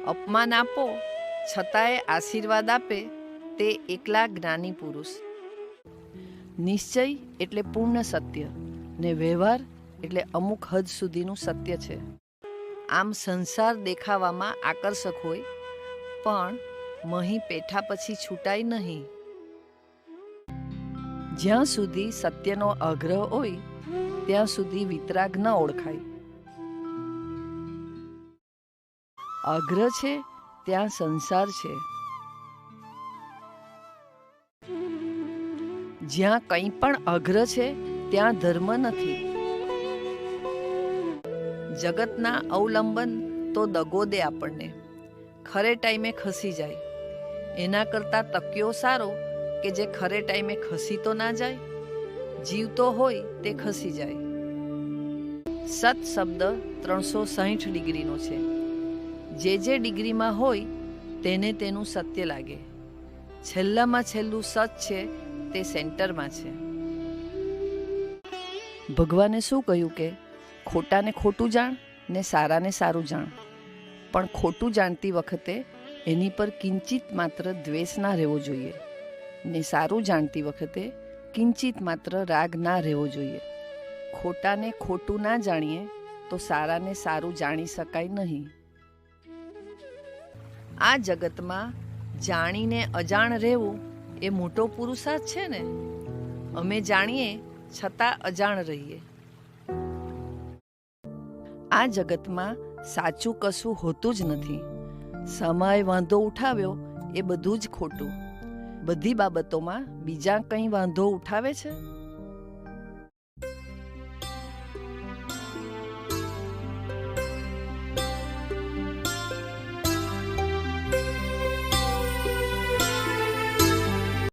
અપમાન આપો છતાંય આશીર્વાદ આપે તે એકલા જ્ઞાની પુરુષ. નિશ્ચય એટલે પૂર્ણ સત્ય ને વ્યવહાર એટલે અમુક હદ સુધીનું સત્ય છે. આમ સંસાર દેખાવામાં આકર્ષક હોય પણ મહી પેઠા પછી છૂટાય નહીં. જ્યાં સુધી સત્યનો આગ્રહ હોય ત્યાં સુધી વિતરાગ ન ઓળખાય. આગ્રહ છે ત્યાં સંસાર છે. જ્યાં કંઈ પણ આગ્રહ છે ત્યાં ધર્મ નથી. જગતના અવલંબન તો દગો દે આપણને, ખરે ટાઈમે ખસી જાય. એના કરતાં તક્યો સારો કે જે ખરે ટાઈમે ખસી તો ના જાય, જીવતો હોય તે ખસી જાય. સત શબ્દ 360 ડિગ્રીનો છે. જે ડિગ્રીમાં હોય તેને તેનું સત્ય લાગે. છેલ્લામાં છેલ્લું સત છે તે સેન્ટરમાં છે. ભગવાને શું કહ્યું કે ખોટાને ખોટું જાણ ને સારાને સારું જાણ. પણ ખોટું જાણતી વખતે એની પર કિંચિત માત્ર દ્વેષ ના રહેવો જોઈએ ને સારું જાણતી વખતે કિંચિત માત્ર રાગ ના રહેવો જોઈએ. ખોટાને ખોટું ના જાણીએ તો સારાને સારું જાણી શકાય નહીં. આ જગતમાં જાણીને અજાણ રહેવું એ મોટો પુરુષાર્થ છે ને. અમે જાણીએ છતાં અજાણ રહીએ. આ જગતમાં સાચું કશું હોતું જ નથી. સમય વાંધો ઉઠાવ્યો એ બધું જ ખોટું. બધી બાબતોમાં બીજા કંઈ વાંધો ઉઠાવે છે.